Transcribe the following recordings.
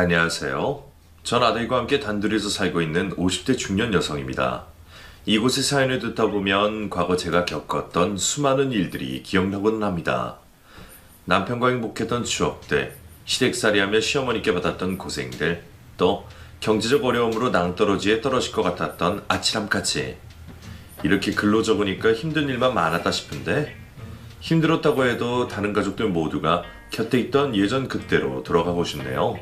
안녕하세요. 전 아들과 함께 단둘이서 살고 있는 50대 중년 여성입니다. 이곳의 사연을 듣다 보면 과거 제가 겪었던 수많은 일들이 기억나곤 합니다. 남편과 행복했던 추억들, 시댁살이하며 시어머니께 받았던 고생들, 또 경제적 어려움으로 낭떠러지에 떨어질 것 같았던 아찔함까지. 이렇게 글로 적으니까 힘든 일만 많았다 싶은데 힘들었다고 해도 다른 가족들 모두가 곁에 있던 예전 그때로 돌아가고 싶네요.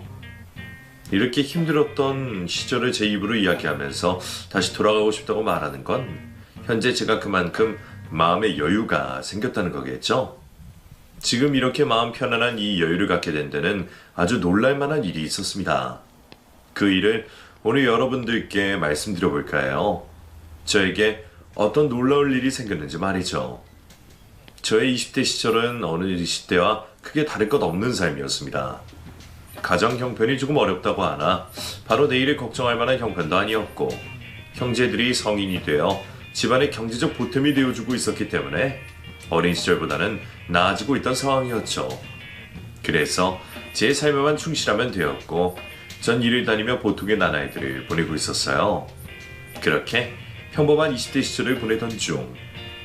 이렇게 힘들었던 시절을 제 입으로 이야기하면서 다시 돌아가고 싶다고 말하는 건 현재 제가 그만큼 마음의 여유가 생겼다는 거겠죠? 지금 이렇게 마음 편안한 이 여유를 갖게 된 데는 아주 놀랄만한 일이 있었습니다. 그 일을 오늘 여러분들께 말씀드려 볼까요? 저에게 어떤 놀라울 일이 생겼는지 말이죠. 저의 20대 시절은 어느 20대와 크게 다를 것 없는 삶이었습니다. 가정 형편이 조금 어렵다고 하나 바로 내일을 걱정할 만한 형편도 아니었고 형제들이 성인이 되어 집안의 경제적 보탬이 되어주고 있었기 때문에 어린 시절보다는 나아지고 있던 상황이었죠. 그래서 제 삶에만 충실하면 되었고 전 일을 다니며 보통의 나날들을 보내고 있었어요. 그렇게 평범한 20대 시절을 보내던 중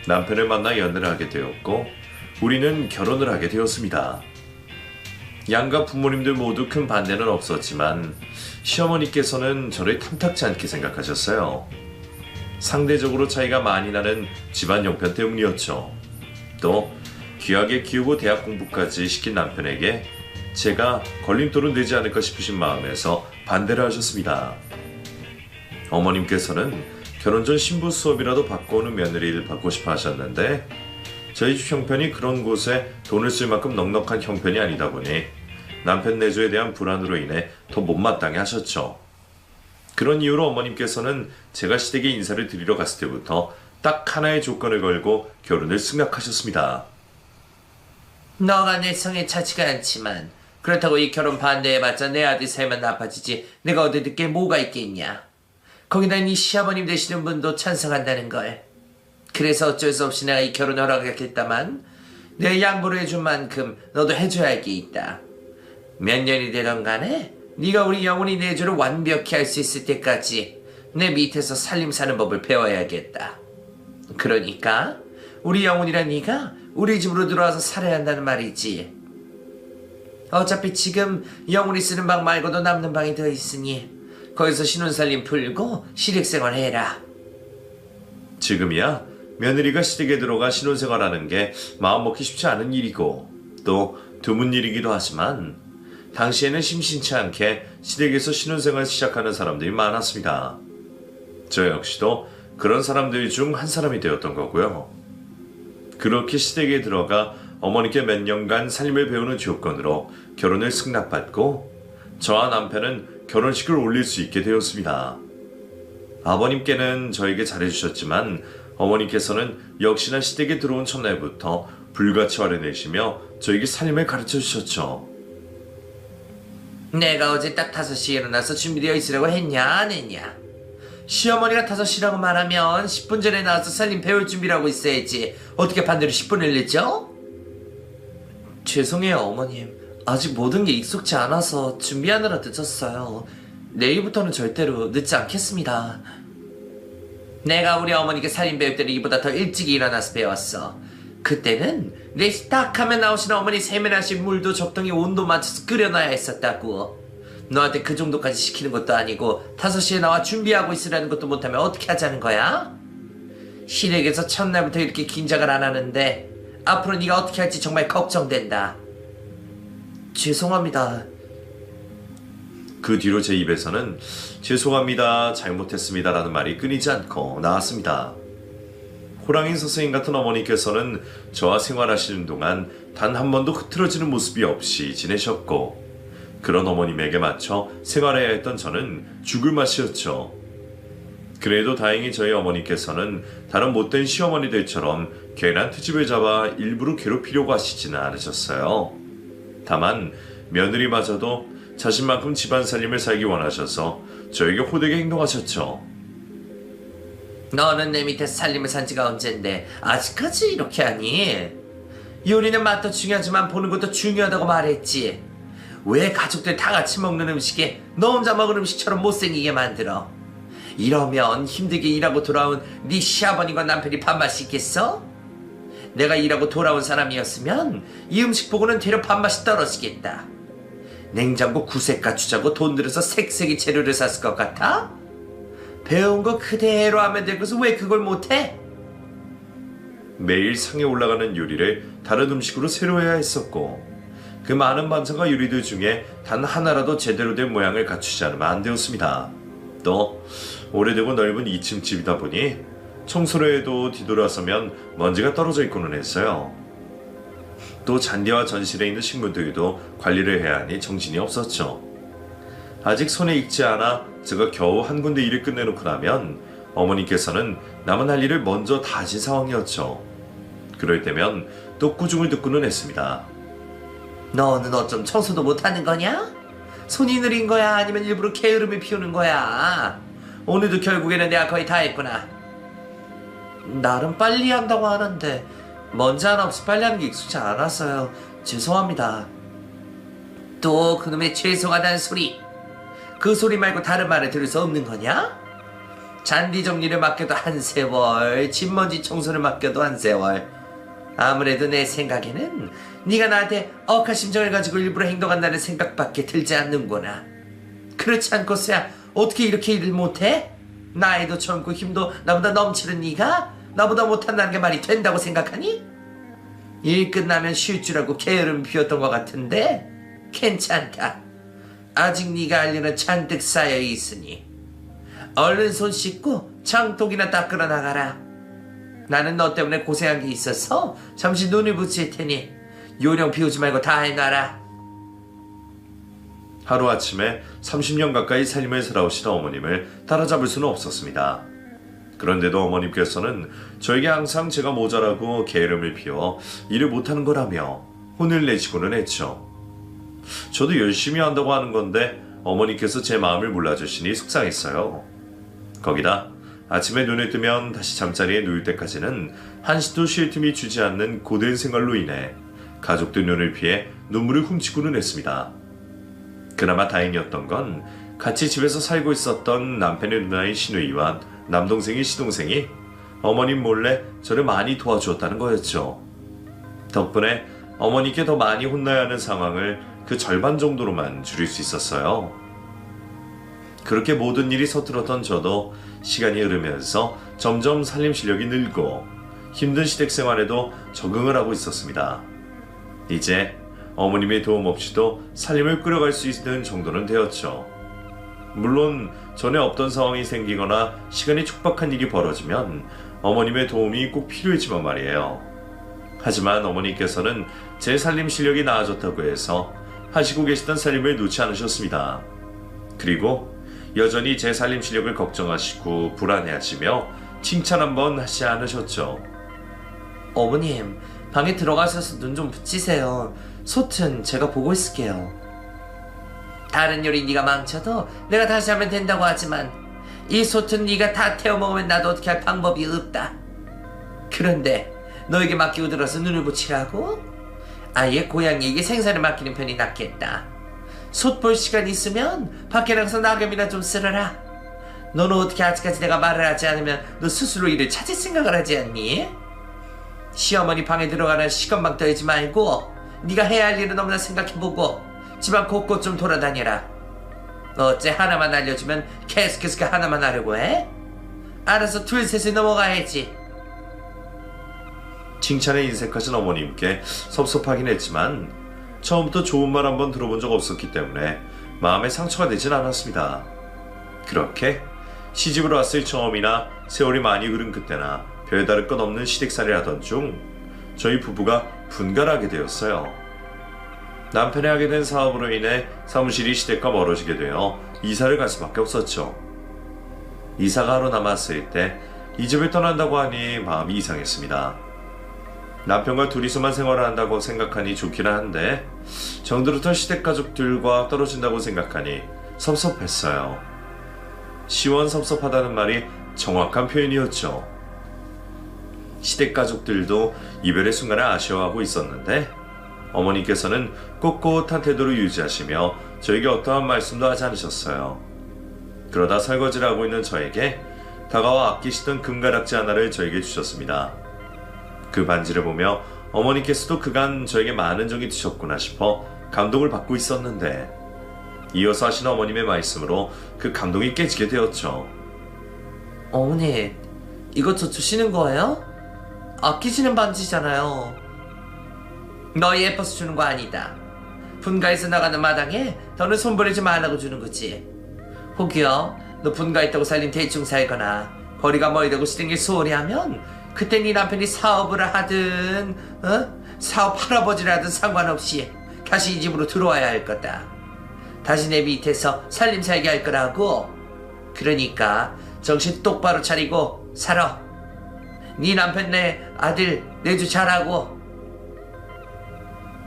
남편을 만나 연애를 하게 되었고 우리는 결혼을 하게 되었습니다. 양가 부모님들 모두 큰 반대는 없었지만 시어머니께서는 저를 탐탁지 않게 생각하셨어요. 상대적으로 차이가 많이 나는 집안 형편 때문이었죠. 또 귀하게 키우고 대학 공부까지 시킨 남편에게 제가 걸림돌은 되지 않을까 싶으신 마음에서 반대를 하셨습니다. 어머님께서는 결혼 전 신부 수업이라도 받고 오는 며느리를 받고 싶어 하셨는데 저희 집 형편이 그런 곳에 돈을 쓸 만큼 넉넉한 형편이 아니다 보니 남편 내조에 대한 불안으로 인해 더 못마땅해 하셨죠. 그런 이유로 어머님께서는 제가 시댁에 인사를 드리러 갔을 때부터 딱 하나의 조건을 걸고 결혼을 승낙하셨습니다. 너가 내 성에 차지가 않지만 그렇다고 이 결혼 반대해봤자 내 아들 삶만 나빠지지 내가 얻을 게 뭐가 있겠냐. 거기다 네 시아버님 되시는 분도 찬성한다는 걸. 그래서 어쩔 수 없이 내가 이 결혼을 허락했다만 내 양보를 해준 만큼 너도 해줘야 할 게 있다. 몇 년이 되던 간에 네가 우리 영훈이 내조를 완벽히 할 수 있을 때까지 내 밑에서 살림 사는 법을 배워야겠다. 그러니까 우리 영훈이랑 네가 우리 집으로 들어와서 살아야 한다는 말이지. 어차피 지금 영훈이 쓰는 방 말고도 남는 방이 더 있으니 거기서 신혼살림 풀고 시댁생활 해라. 지금이야 며느리가 시댁에 들어가 신혼생활하는 게 마음먹기 쉽지 않은 일이고 또 드문 일이기도 하지만 당시에는 심심치 않게 시댁에서 신혼생활 시작하는 사람들이 많았습니다. 저 역시도 그런 사람들 중 한 사람이 되었던 거고요. 그렇게 시댁에 들어가 어머니께 몇 년간 삶을 배우는 조건으로 결혼을 승낙받고 저와 남편은 결혼식을 올릴 수 있게 되었습니다. 아버님께는 저에게 잘해주셨지만 어머니께서는 역시나 시댁에 들어온 첫날부터 불같이 화를 내시며 저에게 살림을 가르쳐주셨죠. 내가 어제 딱 5시에 일어나서 준비되어 있으라고 했냐 안 했냐. 시어머니가 5시라고 말하면 10분 전에 나와서 살림 배울 준비를 하고 있어야지. 어떻게 반대로 10분을 늦죠? 죄송해요 어머님. 아직 모든 게 익숙치 않아서 준비하느라 늦었어요. 내일부터는 절대로 늦지 않겠습니다. 내가 우리 어머니께 살림 배울 때는 이보다 더 일찍 일어나서 배웠어. 그때는 4시 딱 하면 나오시는 어머니 세면하신 물도 적당히 온도 맞춰서 끓여놔야 했었다고. 너한테 그 정도까지 시키는 것도 아니고 5시에 나와 준비하고 있으라는 것도 못하면 어떻게 하자는 거야? 시댁에서 첫날부터 이렇게 긴장을 안 하는데 앞으로 네가 어떻게 할지 정말 걱정된다. 죄송합니다. 그 뒤로 제 입에서는 죄송합니다, 잘못했습니다 라는 말이 끊이지 않고 나왔습니다. 호랑이 선생님 같은 어머니께서는 저와 생활하시는 동안 단 한 번도 흐트러지는 모습이 없이 지내셨고 그런 어머님에게 맞춰 생활해야 했던 저는 죽을 맛이었죠. 그래도 다행히 저희 어머니께서는 다른 못된 시어머니들처럼 괜한 트집을 잡아 일부러 괴롭히려고 하시지는 않으셨어요. 다만 며느리마저도 자신만큼 집안 살림을 살기 원하셔서 저에게 호되게 행동하셨죠. 너는 내 밑에 살림을 산 지가 언젠데 아직까지 이렇게 하니? 요리는 맛도 중요하지만 보는 것도 중요하다고 말했지. 왜 가족들 다 같이 먹는 음식에 너 혼자 먹은 음식처럼 못생기게 만들어? 이러면 힘들게 일하고 돌아온 네 시아버님과 남편이 밥맛이 있겠어? 내가 일하고 돌아온 사람이었으면 이 음식 보고는 되려 밥맛이 떨어지겠다. 냉장고 구색가 주자고 돈 들여서 색색이 재료를 샀을 것 같아? 배운 거 그대로 하면 될 것을 왜 그걸 못해? 매일 상에 올라가는 요리를 다른 음식으로 새로 해야 했었고 그 많은 반찬과 요리들 중에 단 하나라도 제대로 된 모양을 갖추지 않으면 안 되었습니다. 또 오래되고 넓은 2층 집이다 보니 청소를 해도 뒤돌아서면 먼지가 떨어져 있고는 했어요. 또 잔디와 전실에 있는 식물들도 관리를 해야 하니 정신이 없었죠. 아직 손에 익지 않아 제가 겨우 한 군데 일을 끝내놓고 나면 어머니께서는 남은 할 일을 먼저 다 하신 상황이었죠. 그럴 때면 또 꾸중을 듣고는 했습니다. 너는 어쩜 청소도 못하는 거냐? 손이 느린 거야? 아니면 일부러 게으름을 피우는 거야? 오늘도 결국에는 내가 거의 다 했구나. 나름 빨리 한다고 하는데 먼지 하나 없이 빨리 하는 게 익숙치 않았어요. 죄송합니다. 또 그놈의 죄송하다는 소리. 그 소리 말고 다른 말을 들을 수 없는 거냐? 잔디 정리를 맡겨도 한 세월, 집먼지 청소를 맡겨도 한 세월. 아무래도 내 생각에는 네가 나한테 억한 심정을 가지고 일부러 행동한다는 생각밖에 들지 않는구나. 그렇지 않고서야 어떻게 이렇게 일을 못해? 나이도 젊고 힘도 나보다 넘치는 네가 나보다 못한다는 게 말이 된다고 생각하니? 일 끝나면 쉴 줄 알고 게으름 피웠던 것 같은데 괜찮다. 아직 네가 할 일은 잔뜩 쌓여 있으니 얼른 손 씻고 장독이나 닦으러 나가라. 나는 너 때문에 고생한 게 있어서 잠시 눈을 붙일 테니 요령 피우지 말고 다 해놔라. 하루아침에 30년 가까이 삶을 살아오신 어머님을 따라잡을 수는 없었습니다. 그런데도 어머님께서는 저에게 항상 제가 모자라고 게으름을 피워 일을 못하는 거라며 혼을 내시고는 했죠. 저도 열심히 한다고 하는 건데 어머니께서 제 마음을 몰라주시니 속상했어요. 거기다 아침에 눈을 뜨면 다시 잠자리에 누울 때까지는 한시도 쉴 틈이 주지 않는 고된 생활로 인해 가족들 눈을 피해 눈물을 훔치고는 했습니다. 그나마 다행이었던 건 같이 집에서 살고 있었던 남편의 누나인 시누이와 남동생인 시동생이 어머님 몰래 저를 많이 도와주었다는 거였죠. 덕분에 어머니께 더 많이 혼나야 하는 상황을 그 절반 정도로만 줄일 수 있었어요. 그렇게 모든 일이 서툴었던 저도 시간이 흐르면서 점점 살림 실력이 늘고 힘든 시댁 생활에도 적응을 하고 있었습니다. 이제 어머님의 도움 없이도 살림을 끌어갈 수 있는 정도는 되었죠. 물론 전에 없던 상황이 생기거나 시간이 촉박한 일이 벌어지면 어머님의 도움이 꼭 필요했지만 말이에요. 하지만 어머니께서는 제 살림 실력이 나아졌다고 해서 하시고 계시던 살림을 놓지 않으셨습니다. 그리고 여전히 제 살림 실력을 걱정하시고 불안해하시며 칭찬 한번 하지 않으셨죠. 어머님, 방에 들어가셔서 눈 좀 붙이세요. 솥은 제가 보고 있을게요. 다른 요리 네가 망쳐도 내가 다시 하면 된다고 하지만 이 솥은 네가 다 태워 먹으면 나도 어떻게 할 방법이 없다. 그런데 너에게 맡기고 들어서 눈을 붙이라고? 아예 고양이에게 생사를 맡기는 편이 낫겠다. 솥 볼 시간 있으면 밖에 나가서 낙엽이나 좀 쓸어라. 너는 어떻게 아직까지 내가 말을 하지 않으면 너 스스로 일을 찾을 생각을 하지 않니? 시어머니 방에 들어가는 시건방 떨지 말고 네가 해야 할 일은 없나 생각해보고 집안 곳곳 좀 돌아다녀라. 어째 하나만 알려주면 계속해서 그 하나만 하려고 해? 알아서 둘셋을 넘어가야지. 칭찬에 인색하신 어머님께 섭섭하긴 했지만 처음부터 좋은 말 한번 들어본 적 없었기 때문에 마음에 상처가 되진 않았습니다. 그렇게 시집을 왔을 처음이나 세월이 많이 흐른 그때나 별다를 것 없는 시댁살이를 하던 중 저희 부부가 분가를 하게 되었어요. 남편이 하게 된 사업으로 인해 사무실이 시댁과 멀어지게 되어 이사를 갈 수밖에 없었죠. 이사가 하루 남았을 때 이 집을 떠난다고 하니 마음이 이상했습니다. 남편과 둘이서만 생활을 한다고 생각하니 좋기는 한데 정들었던 시댁 가족들과 떨어진다고 생각하니 섭섭했어요. 시원섭섭하다는 말이 정확한 표현이었죠. 시댁 가족들도 이별의 순간을 아쉬워하고 있었는데 어머니께서는 꼿꼿한 태도를 유지하시며 저에게 어떠한 말씀도 하지 않으셨어요. 그러다 설거지를 하고 있는 저에게 다가와 아끼시던 금가락지 하나를 저에게 주셨습니다. 그 반지를 보며 어머니께서도 그간 저에게 많은 정이 드셨구나 싶어 감동을 받고 있었는데, 이어서 하시는 어머님의 말씀으로 그 감동이 깨지게 되었죠. 어머니, 이거 저 주시는 거예요? 아끼시는 반지잖아요. 너 예뻐서 주는 거 아니다. 분가에서 나가는 마당에 더는 손버리지 말라고 주는 거지. 혹여 너 분가했다고 살림 대충 살거나 거리가 멀다고 시댁일 소홀히 하면 그때 네 남편이 사업을 하든 사업 할아버지를 하든 상관없이 다시 이 집으로 들어와야 할 거다. 다시 내 밑에서 살림 살게 할 거라고. 그러니까 정신 똑바로 차리고 살아. 네 남편 내 아들 내주 잘하고.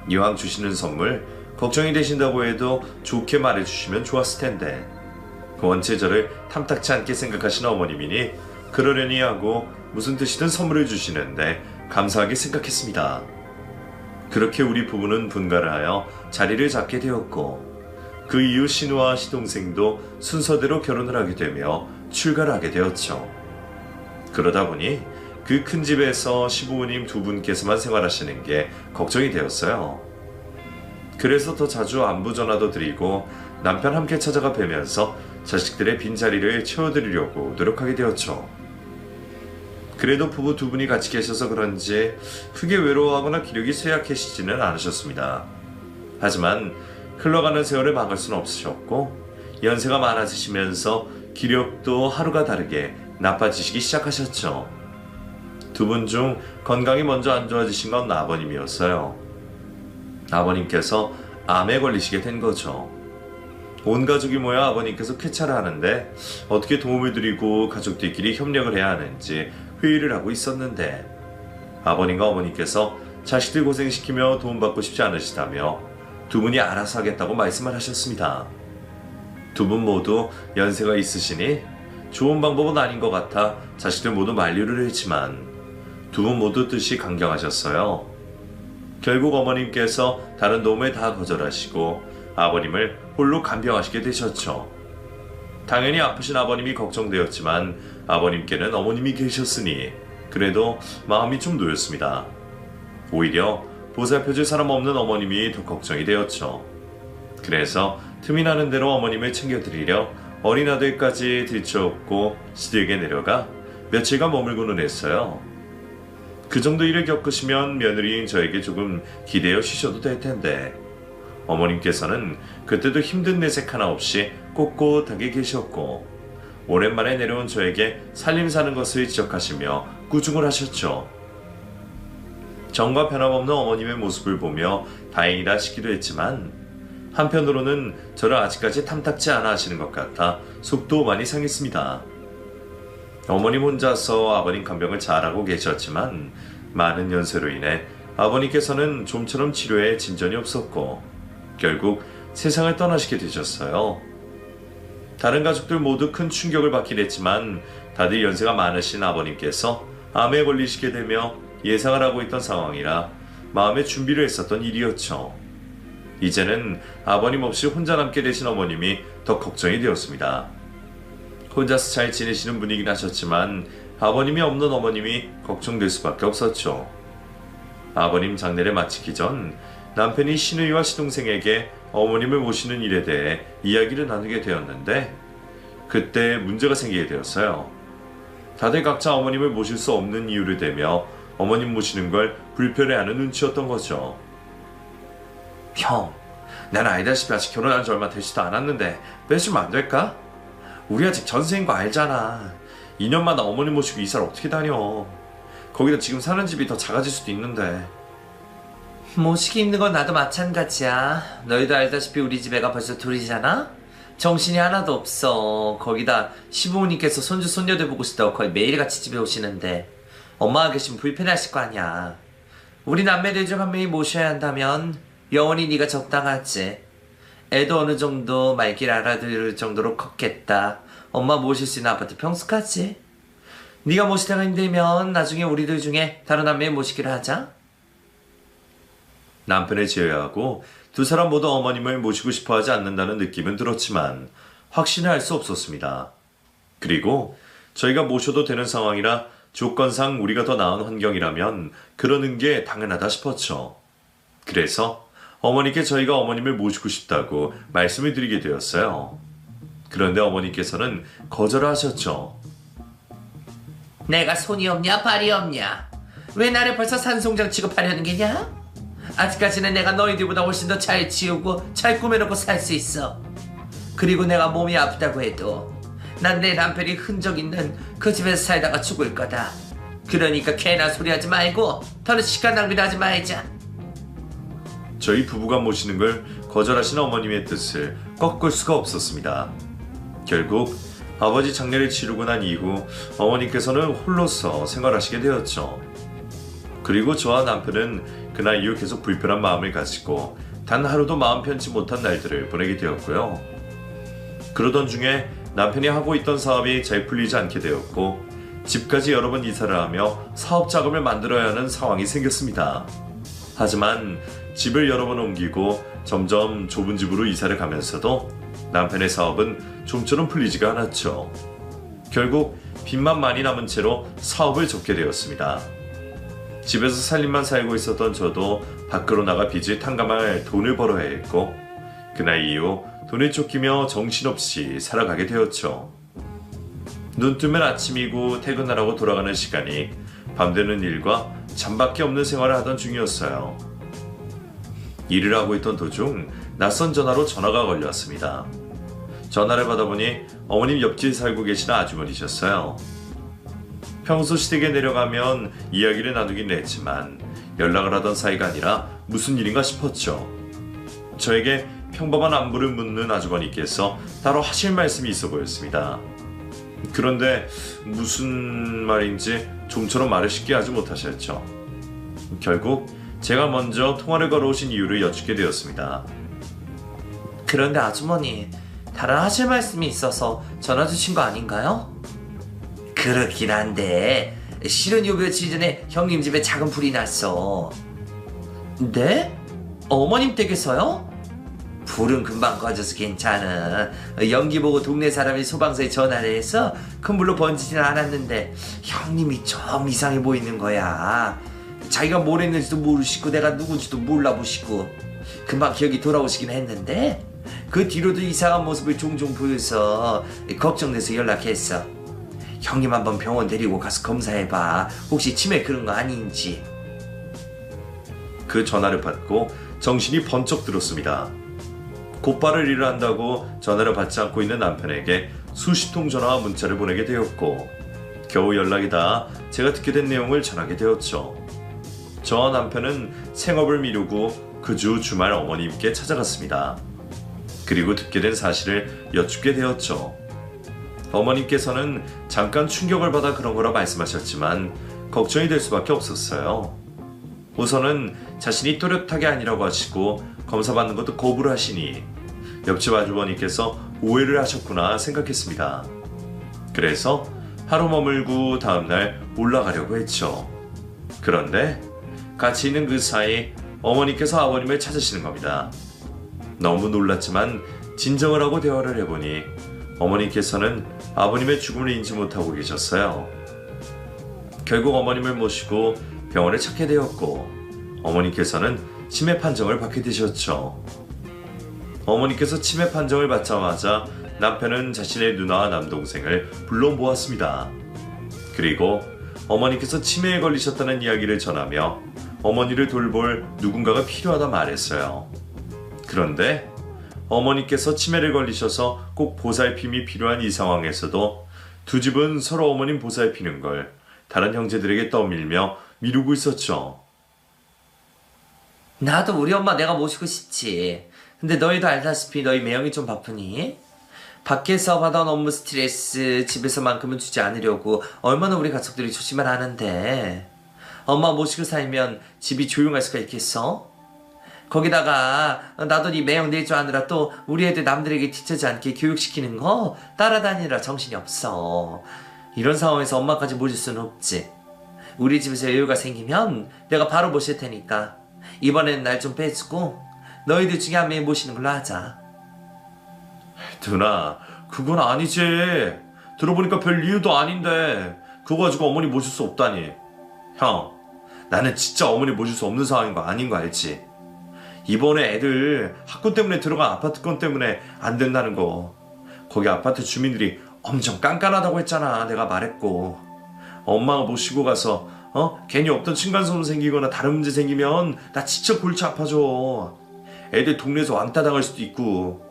이왕 주시는 선물 걱정이 되신다고 해도 좋게 말해주시면 좋았을 텐데, 원체 저를 탐탁치 않게 생각하시는 어머님이니 그러려니 하고 무슨 뜻이든 선물을 주시는데 감사하게 생각했습니다. 그렇게 우리 부부는 분가를 하여 자리를 잡게 되었고, 그 이후 신우와 시동생도 순서대로 결혼을 하게 되며 출가를 하게 되었죠. 그러다 보니 그 큰 집에서 시부모님 두 분께서만 생활하시는 게 걱정이 되었어요. 그래서 더 자주 안부 전화도 드리고 남편 함께 찾아가 뵈면서 자식들의 빈자리를 채워드리려고 노력하게 되었죠. 그래도 부부 두 분이 같이 계셔서 그런지 크게 외로워하거나 기력이 쇠약해지지는 않으셨습니다. 하지만 흘러가는 세월을 막을 수는 없으셨고, 연세가 많아지시면서 기력도 하루가 다르게 나빠지시기 시작하셨죠. 두 분 중 건강이 먼저 안 좋아지신 건 아버님이었어요. 아버님께서 암에 걸리시게 된 거죠. 온 가족이 모여 아버님께서 쾌차를 하는데 어떻게 도움을 드리고 가족들끼리 협력을 해야 하는지 회의를 하고 있었는데, 아버님과 어머니께서 자식들 고생시키며 도움받고 싶지 않으시다며 두 분이 알아서 하겠다고 말씀을 하셨습니다. 두 분 모두 연세가 있으시니 좋은 방법은 아닌 것 같아 자식들 모두 만류를 했지만 두 분 모두 뜻이 강경하셨어요. 결국 어머님께서 다른 도움을 다 거절하시고 아버님을 홀로 간병하시게 되셨죠. 당연히 아프신 아버님이 걱정되었지만 아버님께는 어머님이 계셨으니 그래도 마음이 좀 놓였습니다. 오히려 보살펴줄 사람 없는 어머님이 더 걱정이 되었죠. 그래서 틈이 나는 대로 어머님을 챙겨드리려 어린 아들까지 들쳐업고 시댁에 내려가 며칠간 머물고는 했어요. 그 정도 일을 겪으시면 며느리인 저에게 조금 기대어 쉬셔도 될 텐데, 어머님께서는 그때도 힘든 내색 하나 없이 꼿꼿하게 계셨고, 오랜만에 내려온 저에게 살림 사는 것을 지적하시며 꾸중을 하셨죠. 정과 변함없는 어머님의 모습을 보며 다행이다 싶기도 했지만, 한편으로는 저를 아직까지 탐탁지 않아 하시는 것 같아 속도 많이 상했습니다. 어머님 혼자서 아버님 간병을 잘하고 계셨지만 많은 연세로 인해 아버님께서는 좀처럼 치료에 진전이 없었고 결국 세상을 떠나시게 되셨어요. 다른 가족들 모두 큰 충격을 받긴 했지만 다들 연세가 많으신 아버님께서 암에 걸리시게 되며 예상을 하고 있던 상황이라 마음의 준비를 했었던 일이었죠. 이제는 아버님 없이 혼자 남게 되신 어머님이 더 걱정이 되었습니다. 혼자서 잘 지내시는 분이긴 하셨지만 아버님이 없는 어머님이 걱정될 수밖에 없었죠. 아버님 장례를 마치기 전 남편이 시누이와 시동생에게 어머님을 모시는 일에 대해 이야기를 나누게 되었는데, 그때 문제가 생기게 되었어요. 다들 각자 어머님을 모실 수 없는 이유를 대며 어머님 모시는 걸 불편해하는 눈치였던 거죠. 형, 난 알다시피 아직 결혼한 지 얼마 되지도 않았는데 빼주면 안 될까? 우리 아직 전세인 거 알잖아. 2년마다 어머니 모시고 이사를 어떻게 다녀. 거기다 지금 사는 집이 더 작아질 수도 있는데. 모시기 힘든 건 나도 마찬가지야. 너희도 알다시피 우리 집 애가 벌써 둘이잖아? 정신이 하나도 없어. 거기다 시부모님께서 손주 손녀들 보고 싶다고 거의 매일같이 집에 오시는데 엄마가 계시면 불편하실 거 아니야. 우리 남매들 중 한 명이 모셔야 한다면 영원히 네가 적당하지. 애도 어느 정도 말귀를 알아들을 정도로 컸겠다. 엄마 모실 수 있는 아파트 평수까지. 네가 모시다가 힘들면 나중에 우리들 중에 다른 남매 모시기를 하자. 남편을 제외하고 두 사람 모두 어머님을 모시고 싶어 하지 않는다는 느낌은 들었지만 확신을 할 수 없었습니다. 그리고 저희가 모셔도 되는 상황이라 조건상 우리가 더 나은 환경이라면 그러는 게 당연하다 싶었죠. 그래서 어머니께 저희가 어머님을 모시고 싶다고 말씀을 드리게 되었어요. 그런데 어머니께서는 거절하셨죠. 내가 손이 없냐 발이 없냐? 왜 나를 벌써 산송장 취급하려는 게냐? 아직까지는 내가 너희들보다 훨씬 더 잘 지우고 잘 꾸며놓고 살 수 있어. 그리고 내가 몸이 아프다고 해도 난 내 남편이 흔적 있는 그 집에서 살다가 죽을 거다. 그러니까 괜한 소리 하지 말고 더는 시간 낭비도 하지 말자. 저희 부부가 모시는 걸 거절하신 어머님의 뜻을 꺾을 수가 없었습니다. 결국 아버지 장례를 치르고 난 이후 어머니께서는 홀로서 생활하시게 되었죠. 그리고 저와 남편은 그날 이후 계속 불편한 마음을 가지고 단 하루도 마음 편치 못한 날들을 보내게 되었고요. 그러던 중에 남편이 하고 있던 사업이 잘 풀리지 않게 되었고 집까지 여러 번 이사를 하며 사업 자금을 만들어야 하는 상황이 생겼습니다. 하지만 집을 여러 번 옮기고 점점 좁은 집으로 이사를 가면서도 남편의 사업은 좀처럼 풀리지가 않았죠. 결국 빚만 많이 남은 채로 사업을 접게 되었습니다. 집에서 살림만 살고 있었던 저도 밖으로 나가 빚을 탕감할 돈을 벌어야 했고 그날 이후 돈에 쫓기며 정신없이 살아가게 되었죠. 눈 뜨면 아침이고 퇴근하라고 돌아가는 시간이 밤되는 일과 잠밖에 없는 생활을 하던 중이었어요. 일을 하고 있던 도중 낯선 전화로 전화가 걸려왔습니다. 전화를 받아보니 어머님 옆집에 살고 계시는 아주머니셨어요. 평소 시댁에 내려가면 이야기를 나누긴 했지만 연락을 하던 사이가 아니라 무슨 일인가 싶었죠. 저에게 평범한 안부를 묻는 아주머니께서 따로 하실 말씀이 있어 보였습니다. 그런데 무슨 말인지 좀처럼 말을 쉽게 하지 못하셨죠. 결국 제가 먼저 통화를 걸어오신 이유를 여쭙게 되었습니다. 그런데 아주머니, 다른 하실 말씀이 있어서 전화 주신 거 아닌가요? 그렇긴 한데 실은 요 며칠 전에 형님 집에 작은 불이 났어. 네? 어머님 댁에서요? 불은 금방 꺼져서 괜찮아. 연기 보고 동네 사람이 소방서에 전화를 해서 큰 불로 번지진 않았는데 형님이 좀 이상해 보이는 거야. 자기가 뭘 했는지도 모르시고 내가 누군지도 몰라보시고 금방 기억이 돌아오시긴 했는데 그 뒤로도 이상한 모습을 종종 보여서 걱정돼서 연락했어. 형님 한번 병원 데리고 가서 검사해봐. 혹시 치매 그런 거 아닌지. 그 전화를 받고 정신이 번쩍 들었습니다. 곧바로 일을 한다고 전화를 받지 않고 있는 남편에게 수십 통 전화와 문자를 보내게 되었고 겨우 연락이 닿아 제가 듣게 된 내용을 전하게 되었죠. 저와 남편은 생업을 미루고 그 주 주말 어머님께 찾아갔습니다. 그리고 듣게 된 사실을 여쭙게 되었죠. 어머님께서는 잠깐 충격을 받아 그런 거라 말씀하셨지만 걱정이 될 수밖에 없었어요. 우선은 자신이 또렷하게 아니라고 하시고 검사받는 것도 거부를 하시니 옆집 아주머니께서 오해를 하셨구나 생각했습니다. 그래서 하루 머물고 다음날 올라가려고 했죠. 그런데 같이 있는 그 사이 어머니께서 아버님을 찾으시는 겁니다. 너무 놀랐지만 진정을 하고 대화를 해보니 어머니께서는 아버님의 죽음을 인지 못하고 계셨어요. 결국 어머님을 모시고 병원에 찾게 되었고 어머니께서는 치매 판정을 받게 되셨죠. 어머니께서 치매 판정을 받자마자 남편은 자신의 누나와 남동생을 불러 모았습니다. 그리고 어머니께서 치매에 걸리셨다는 이야기를 전하며 어머니를 돌볼 누군가가 필요하다 말했어요. 그런데 어머니께서 치매를 걸리셔서 꼭 보살핌이 필요한 이 상황에서도 두 집은 서로 어머님 보살피는 걸 다른 형제들에게 떠밀며 미루고 있었죠. 나도 우리 엄마 내가 모시고 싶지. 근데 너희도 알다시피 너희 매형이 좀 바쁘니? 밖에서 받아온 업무 스트레스 집에서만큼은 주지 않으려고 얼마나 우리 가족들이 조심을 하는데 엄마 모시고 살면 집이 조용할 수가 있겠어? 거기다가 나도 네 매형 낼 줄 아느라 또 우리 애들 남들에게 뒤처지 않게 교육시키는 거 따라다니느라 정신이 없어. 이런 상황에서 엄마까지 모실 수는 없지. 우리 집에서 여유가 생기면 내가 바로 모실 테니까 이번에는 날 좀 빼주고 너희들 중에 한 명이 모시는 걸로 하자. 누나, 그건 아니지. 들어보니까 별 이유도 아닌데 그거 가지고 어머니 모실 수 없다니. 형, 나는 진짜 어머니 모실 수 없는 상황인 거 아닌 거 알지? 이번에 애들 학군 때문에 들어간 아파트권 때문에 안 된다는 거. 거기 아파트 주민들이 엄청 깐깐하다고 했잖아. 내가 말했고. 엄마가 모시고 가서 괜히 없던 층간소음 생기거나 다른 문제 생기면 나 진짜 골치 아파져. 애들 동네에서 왕따 당할 수도 있고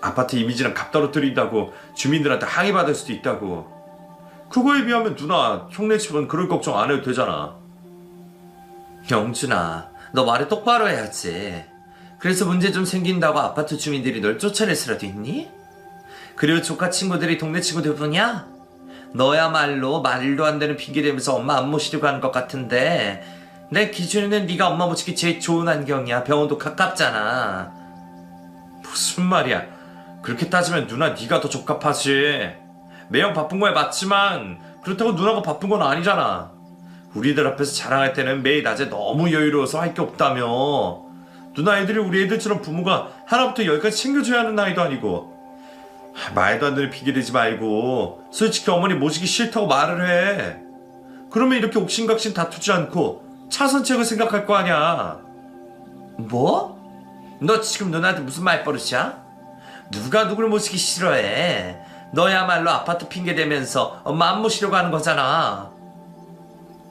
아파트 이미지랑 값 떨어뜨린다고 주민들한테 항의받을 수도 있다고. 그거에 비하면 누나, 형네 집은 그럴 걱정 안 해도 되잖아. 영준아, 너 말을 똑바로 해야지. 그래서 문제 좀 생긴다고 아파트 주민들이 널 쫓아낼 수라도 있니? 그리고 조카 친구들이 동네 친구들 뿐이야? 너야말로 말도 안 되는 핑계 대면서 엄마 안 모시려고 하는 것 같은데 내 기준에는 네가 엄마 모시기 제일 좋은 환경이야. 병원도 가깝잖아. 무슨 말이야. 그렇게 따지면 누나 네가 더 적합하지. 매형 바쁜 거야 맞지만 그렇다고 누나가 바쁜 건 아니잖아. 우리들 앞에서 자랑할 때는 매일 낮에 너무 여유로워서 할 게 없다며. 누나 애들이 우리 애들처럼 부모가 하나부터 열까지 챙겨줘야 하는 나이도 아니고. 말도 안 되는 핑계 대지 말고 솔직히 어머니 모시기 싫다고 말을 해. 그러면 이렇게 옥신각신 다투지 않고 차선책을 생각할 거 아니야. 뭐? 너 지금 누나한테 무슨 말버릇이야? 누가 누굴 모시기 싫어해? 너야말로 아파트 핑계 대면서 엄마 안 모시려고 하는 거잖아.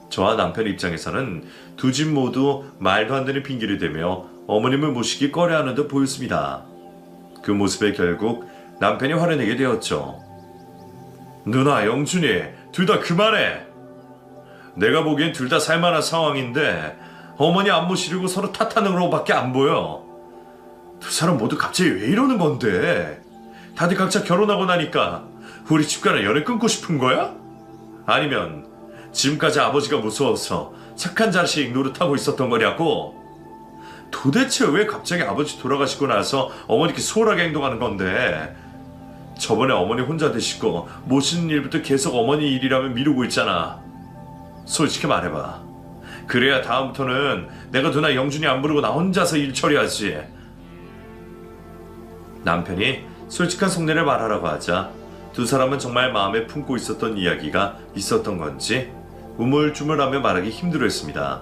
저와 남편 입장에서는 두 집 모두 말도 안 되는 핑계를 대며 어머님을 모시기 꺼려하는 듯 보였습니다. 그 모습에 결국 남편이 화를 내게 되었죠. 누나, 영준이, 둘 다 그만해. 내가 보기엔 둘 다 살만한 상황인데 어머니 안 모시려고 서로 탓하는 거밖에 안 보여. 두 사람 모두 갑자기 왜 이러는 건데? 다들 각자 결혼하고 나니까 우리 집과는 연애 끊고 싶은 거야? 아니면 지금까지 아버지가 무서워서 착한 자식 노릇하고 있었던 거냐고? 도대체 왜 갑자기 아버지 돌아가시고 나서 어머니께 소홀하게 행동하는 건데? 저번에 어머니 혼자 드시고 모시는 일부터 계속 어머니 일이라면 미루고 있잖아. 솔직히 말해봐. 그래야 다음부터는 내가 누나 영준이 안 부르고 나 혼자서 일 처리하지. 남편이 솔직한 속내를 말하라고 하자 두 사람은 정말 마음에 품고 있었던 이야기가 있었던 건지 우물쭈물하며 말하기 힘들어했습니다.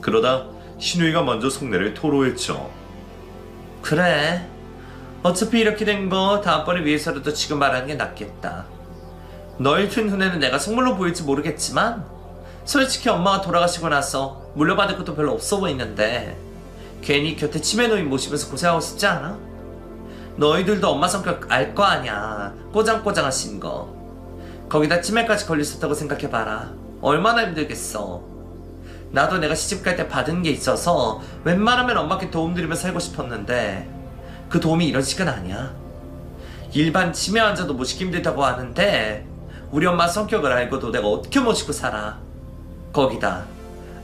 그러다 신우이가 먼저 속내를 토로했죠. 그래. 어차피 이렇게 된 거 다음번에 위해서라도 지금 말하는 게 낫겠다. 너희들 눈에는 내가 속물로 보일지 모르겠지만 솔직히 엄마가 돌아가시고 나서 물려받을 것도 별로 없어 보이는데 괜히 곁에 치매 노인 모시면서 고생하고 싶지 않아? 너희들도 엄마 성격 알 거 아냐. 꼬장꼬장하신 거. 거기다 치매까지 걸렸었다고 생각해봐라. 얼마나 힘들겠어. 나도 내가 시집갈 때 받은 게 있어서 웬만하면 엄마께 도움드리며 살고 싶었는데 그 도움이 이런 식은 아니야. 일반 치매 환자도 모시기 힘들다고 하는데 우리 엄마 성격을 알고도 내가 어떻게 모시고 살아. 거기다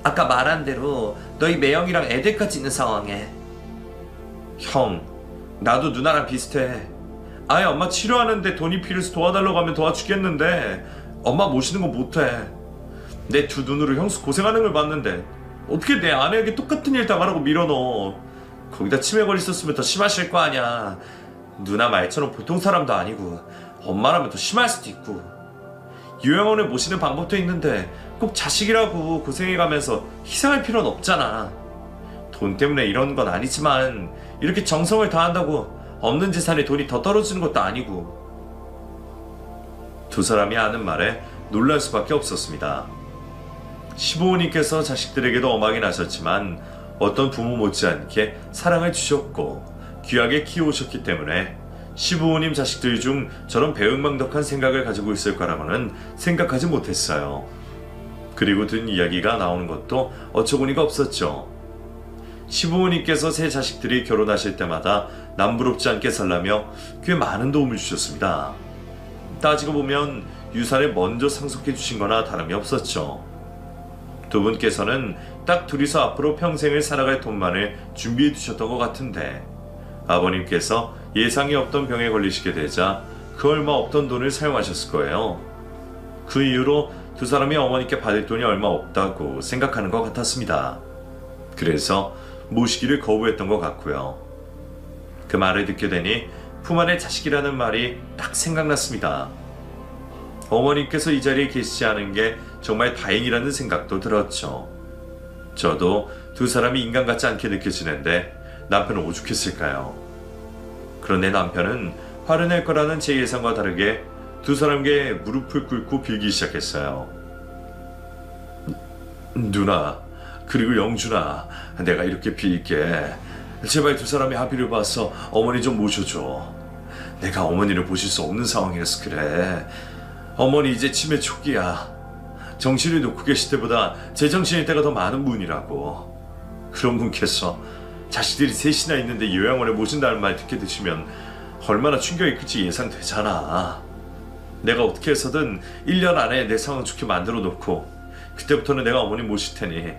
아까 말한 대로 너희 매형이랑 애들까지 있는 상황에. 형, 나도 누나랑 비슷해. 아예 엄마 치료하는데 돈이 필요해서 도와달라고 하면 도와주겠는데 엄마 모시는 거 못해. 내 두 눈으로 형수 고생하는 걸 봤는데 어떻게 내 아내에게 똑같은 일 당하라고 밀어넣어. 거기다 치매 걸렸었으면 더 심하실 거 아니야. 누나 말처럼 보통 사람도 아니고 엄마라면 더 심할 수도 있고. 요양원에 모시는 방법도 있는데 꼭 자식이라고 고생해가면서 희생할 필요는 없잖아. 돈 때문에 이런 건 아니지만 이렇게 정성을 다한다고 없는 재산에 돈이 더 떨어지는 것도 아니고. 두 사람이 하는 말에 놀랄 수밖에 없었습니다. 시부모님께서 자식들에게도 엄하게 나셨지만 어떤 부모 못지않게 사랑을 주셨고 귀하게 키워오셨기 때문에 시부모님 자식들 중 저런 배은망덕한 생각을 가지고 있을 거라고는 생각하지 못했어요. 그리고 든 이야기가 나오는 것도 어처구니가 없었죠. 시부모님께서 새 자식들이 결혼하실 때마다 남부럽지 않게 살라며 꽤 많은 도움을 주셨습니다. 따지고 보면 유산에 먼저 상속해 주신 거나 다름이 없었죠. 두 분께서는 딱 둘이서 앞으로 평생을 살아갈 돈만을 준비해 두셨던 것 같은데 아버님께서 예상이 없던 병에 걸리시게 되자 그 얼마 없던 돈을 사용하셨을 거예요. 그 이후로 두 사람이 어머니께 받을 돈이 얼마 없다고 생각하는 것 같았습니다. 그래서 모시기를 거부했던 것 같고요. 그 말을 듣게 되니 품 안의 자식이라는 말이 딱 생각났습니다. 어머님께서 이 자리에 계시지 않은 게 정말 다행이라는 생각도 들었죠. 저도 두 사람이 인간 같지 않게 느껴지는데 남편은 오죽했을까요? 그런데 남편은 화를 낼 거라는 제 예상과 다르게 두 사람에게 무릎을 꿇고 빌기 시작했어요. 누나, 그리고 영준아, 내가 이렇게 빌게. 제발 두 사람이 합의를 봐서 어머니 좀 모셔줘. 내가 어머니를 보실 수 없는 상황이라서 그래. 어머니 이제 치매 초기야. 정신을 놓고 계실 때보다 제정신일 때가 더 많은 분이라고. 그런 분께서 자식들이 셋이나 있는데 요양원에 모신다는 말 듣게 되시면 얼마나 충격이 클지 예상되잖아. 내가 어떻게 해서든 1년 안에 내 상황 좋게 만들어 놓고 그때부터는 내가 어머니 모실 테니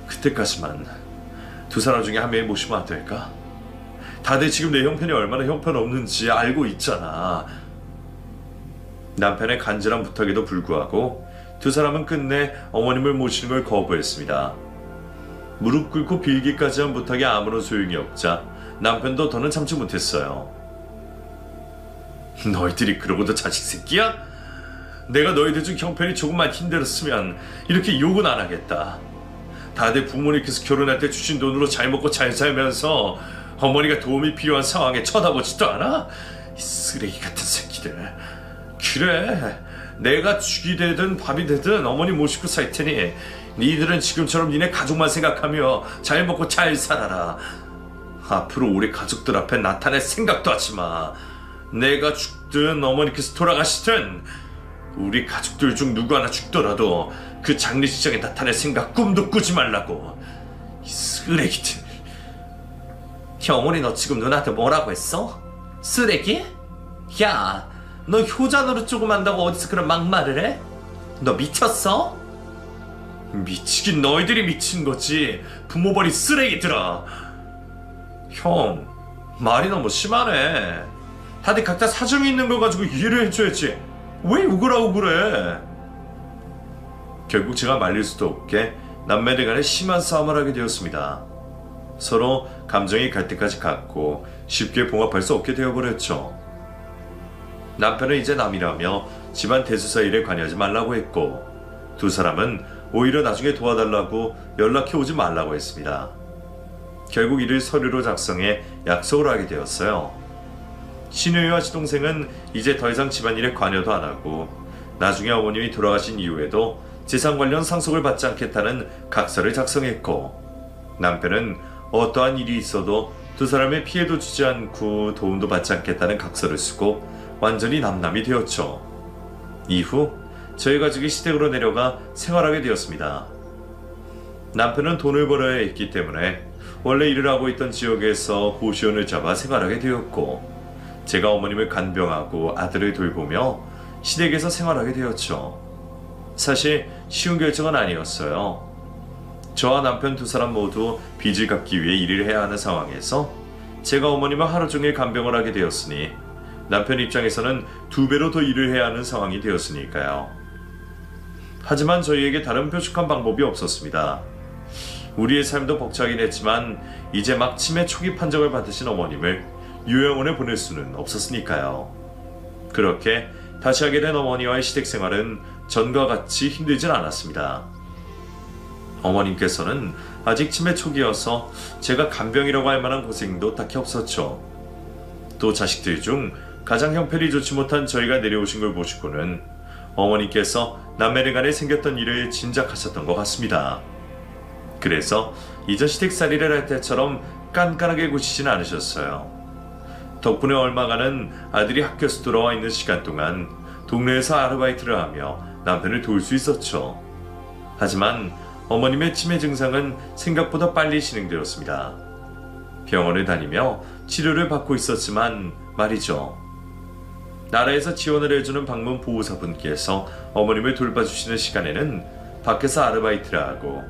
그때까지만 두 사람 중에 한 명이 모시면 안 될까? 다들 지금 내 형편이 얼마나 형편없는지 알고 있잖아. 남편의 간절한 부탁에도 불구하고 두 사람은 끝내 어머님을 모시는 걸 거부했습니다. 무릎 꿇고 빌기까지 한 부탁에 아무런 소용이 없자 남편도 더는 참지 못했어요. 너희들이 그러고도 자식 새끼야? 내가 너희들 중 형편이 조금만 힘들었으면 이렇게 욕은 안 하겠다. 다들 부모님께서 결혼할 때 주신 돈으로 잘 먹고 잘 살면서 어머니가 도움이 필요한 상황에 쳐다보지도 않아? 이 쓰레기 같은 새끼들. 그래, 내가 죽이 되든 밥이 되든 어머니 모시고 살 테니 니들은 지금처럼 니네 가족만 생각하며 잘 먹고 잘 살아라. 앞으로 우리 가족들 앞에 나타낼 생각도 하지 마. 내가 죽든 어머니께서 돌아가시든 우리 가족들 중 누구 하나 죽더라도 그 장례식장에 나타낼 생각 꿈도 꾸지 말라고. 이 쓰레기들. 어머니 너 지금 누나한테 뭐라고 했어? 쓰레기? 야, 너 효자 노릇 조금 한다고 어디서 그런 막말을 해? 너 미쳤어? 미치긴 너희들이 미친 거지. 부모 버린 쓰레기들아. 형, 말이 너무 심하네. 다들 각자 사정이 있는 거 가지고 이해를 해줘야지. 왜 욕을 하고 그래? 결국 제가 말릴 수도 없게 남매들 간에 심한 싸움을 하게 되었습니다. 서로 감정이 갈 때까지 갔고 쉽게 봉합할 수 없게 되어버렸죠. 남편은 이제 남이라며 집안 대수사 일에 관여하지 말라고 했고 두 사람은 오히려 나중에 도와달라고 연락해 오지 말라고 했습니다. 결국 이를 서류로 작성해 약속을 하게 되었어요. 시누이와 시동생은 이제 더 이상 집안일에 관여도 안 하고 나중에 어머님이 돌아가신 이후에도 재산 관련 상속을 받지 않겠다는 각서를 작성했고 남편은 어떠한 일이 있어도 두 사람의 피해도 주지 않고 도움도 받지 않겠다는 각서를 쓰고 완전히 남남이 되었죠. 이후 저희 가족이 시댁으로 내려가 생활하게 되었습니다. 남편은 돈을 벌어야 했기 때문에 원래 일을 하고 있던 지역에서 고시원을 잡아 생활하게 되었고 제가 어머님을 간병하고 아들을 돌보며 시댁에서 생활하게 되었죠. 사실 쉬운 결정은 아니었어요. 저와 남편 두 사람 모두 빚을 갚기 위해 일을 해야 하는 상황에서 제가 어머님을 하루 종일 간병을 하게 되었으니 남편 입장에서는 2배로 더 일을 해야 하는 상황이 되었으니까요. 하지만 저희에게 다른 뾰족한 방법이 없었습니다. 우리의 삶도 벅차긴 했지만 이제 막 치매 초기 판정을 받으신 어머님을 요양원에 보낼 수는 없었으니까요. 그렇게 다시 하게 된 어머니와의 시댁 생활은 전과 같이 힘들진 않았습니다. 어머님께서는 아직 치매 초기여서 제가 간병이라고 할 만한 고생도 딱히 없었죠. 또 자식들 중 가장 형편이 좋지 못한 저희가 내려오신 걸 보시고는 어머니께서 남매들 간에 생겼던 일을 짐작하셨던 것 같습니다. 그래서 이전 시댁살이를 할 때처럼 깐깐하게 고치진 않으셨어요. 덕분에 얼마간은 아들이 학교에서 돌아와 있는 시간 동안 동네에서 아르바이트를 하며 남편을 도울 수 있었죠. 하지만 어머님의 치매 증상은 생각보다 빨리 진행되었습니다. 병원을 다니며 치료를 받고 있었지만 말이죠. 나라에서 지원을 해주는 방문 보호사분께서 어머님을 돌봐주시는 시간에는 밖에서 아르바이트를 하고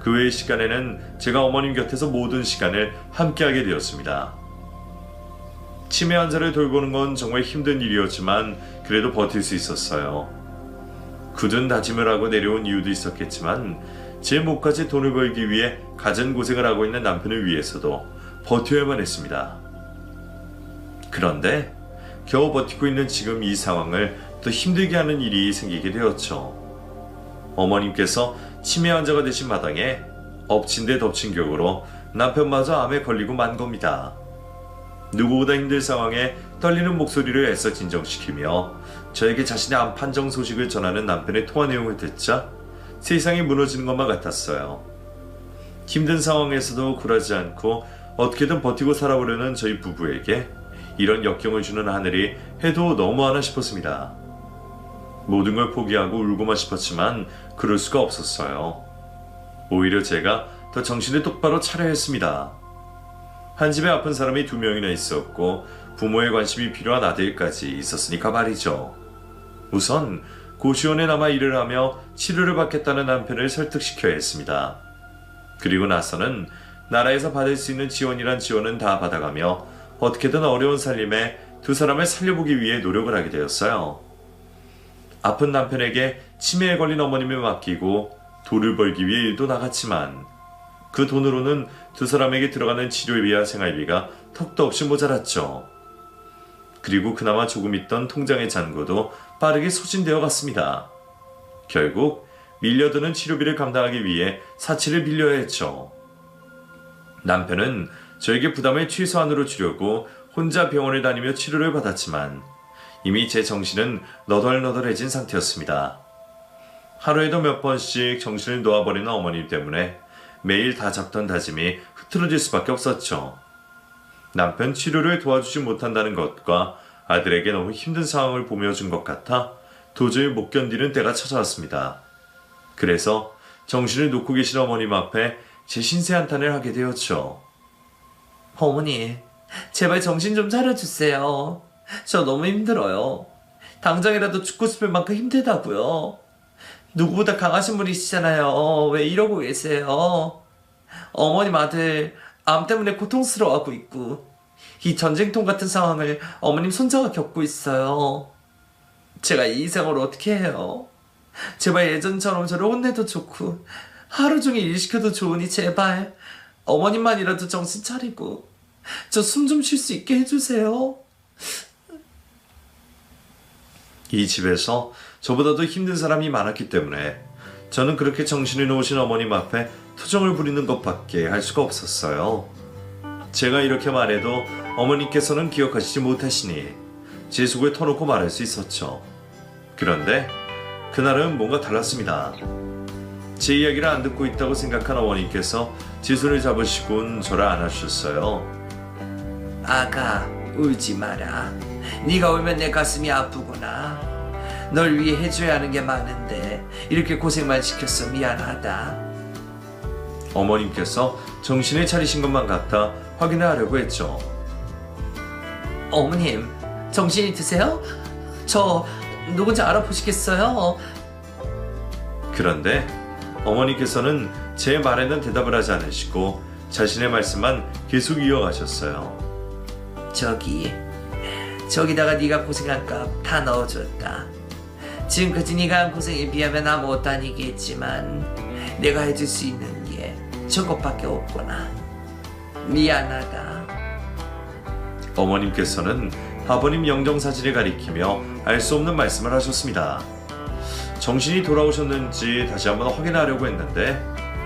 그 외의 시간에는 제가 어머님 곁에서 모든 시간을 함께하게 되었습니다. 치매 환자를 돌보는 건 정말 힘든 일이었지만 그래도 버틸 수 있었어요. 굳은 다짐을 하고 내려온 이유도 있었겠지만 제 목까지 돈을 벌기 위해 갖은 고생을 하고 있는 남편을 위해서도 버텨야만 했습니다. 그런데 겨우 버티고 있는 지금 이 상황을 더 힘들게 하는 일이 생기게 되었죠. 어머님께서 치매 환자가 되신 마당에 엎친 데 덮친 격으로 남편마저 암에 걸리고 만 겁니다. 누구보다 힘든 상황에 떨리는 목소리를 애써 진정시키며 저에게 자신의 암 판정 소식을 전하는 남편의 통화 내용을 듣자 세상이 무너지는 것만 같았어요. 힘든 상황에서도 굴하지 않고 어떻게든 버티고 살아보려는 저희 부부에게 이런 역경을 주는 하늘이 해도 너무하나 싶었습니다. 모든 걸 포기하고 울고만 싶었지만 그럴 수가 없었어요. 오히려 제가 더 정신을 똑바로 차려야 했습니다. 한 집에 아픈 사람이 2명이나 있었고 부모의 관심이 필요한 아들까지 있었으니까 말이죠. 우선 고시원에 남아 일을 하며 치료를 받겠다는 남편을 설득시켜야 했습니다. 그리고 나서는 나라에서 받을 수 있는 지원이란 지원은 다 받아가며 어떻게든 어려운 살림에 두 사람을 살려보기 위해 노력을 하게 되었어요. 아픈 남편에게 치매에 걸린 어머님을 맡기고 돈을 벌기 위해 일도 나갔지만 그 돈으로는 두 사람에게 들어가는 치료비와 생활비가 턱도 없이 모자랐죠. 그리고 그나마 조금 있던 통장의 잔고도 빠르게 소진되어 갔습니다. 결국 밀려드는 치료비를 감당하기 위해 사치를 빌려야 했죠. 남편은 저에게 부담을 최소한으로 주려고 혼자 병원을 다니며 치료를 받았지만 이미 제 정신은 너덜너덜해진 상태였습니다. 하루에도 몇 번씩 정신을 놓아버리는 어머님 때문에 매일 다 잡던 다짐이 흐트러질 수밖에 없었죠. 남편 치료를 도와주지 못한다는 것과 아들에게 너무 힘든 상황을 보여준 것 같아 도저히 못 견디는 때가 찾아왔습니다. 그래서 정신을 놓고 계신 어머님 앞에 제 신세 한탄을 하게 되었죠. 어머니, 제발 정신 좀 차려주세요. 저 너무 힘들어요. 당장이라도 죽고 싶을 만큼 힘들다고요. 누구보다 강하신 분이시잖아요. 왜 이러고 계세요? 어머님 아들 암 때문에 고통스러워하고 있고 이 전쟁통 같은 상황을 어머님 손자가 겪고 있어요. 제가 이 이상을 어떻게 해요? 제발 예전처럼 저를 혼내도 좋고 하루 종일 일 시켜도 좋으니 제발 어머님만이라도 정신 차리고 저 숨 좀 쉴 수 있게 해주세요. 이 집에서 저보다도 힘든 사람이 많았기 때문에 저는 그렇게 정신을 놓으신 어머님 앞에 투정을 부리는 것밖에 할 수가 없었어요. 제가 이렇게 말해도 어머니께서는 기억하시지 못하시니 제 속을 터놓고 말할 수 있었죠. 그런데 그날은 뭔가 달랐습니다. 제 이야기를 안 듣고 있다고 생각한 어머니께서 제 손을 잡으시곤 저를 안아주셨어요. 아가, 울지 마라. 네가 울면 내 가슴이 아프구나. 널 위해 해줘야 하는 게 많은데 이렇게 고생만 시켰어. 미안하다. 어머님께서 정신을 차리신 것만 같아 확인을 하려고 했죠. 어머님, 정신이 드세요? 저 누군지 알아보시겠어요? 그런데 어머니께서는 제 말에는 대답을 하지 않으시고 자신의 말씀만 계속 이어가셨어요. 저기다가 네가 고생한 값 다 넣어줬다. 지금까지 네가 한 고생에 비하면 아무것도 아니겠지만 내가 해줄 수 있는 게 저것밖에 없구나. 미안하다. 어머님께서는 아버님 영정사진을 가리키며 알 수 없는 말씀을 하셨습니다. 정신이 돌아오셨는지 다시 한번 확인하려고 했는데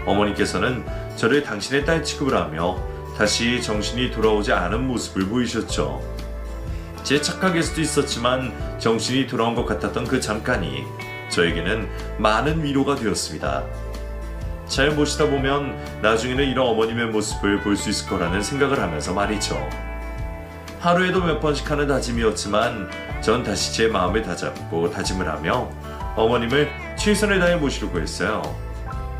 어머니께서는 저를 당신의 딸 취급을 하며 다시 정신이 돌아오지 않은 모습을 보이셨죠. 제 착각일 수도 있었지만 정신이 돌아온 것 같았던 그 잠깐이 저에게는 많은 위로가 되었습니다. 잘 모시다 보면 나중에는 이런 어머님의 모습을 볼 수 있을 거라는 생각을 하면서 말이죠. 하루에도 몇 번씩 하는 다짐이었지만 전 다시 제 마음을 다잡고 다짐을 하며 어머님을 최선을 다해 모시려고 했어요.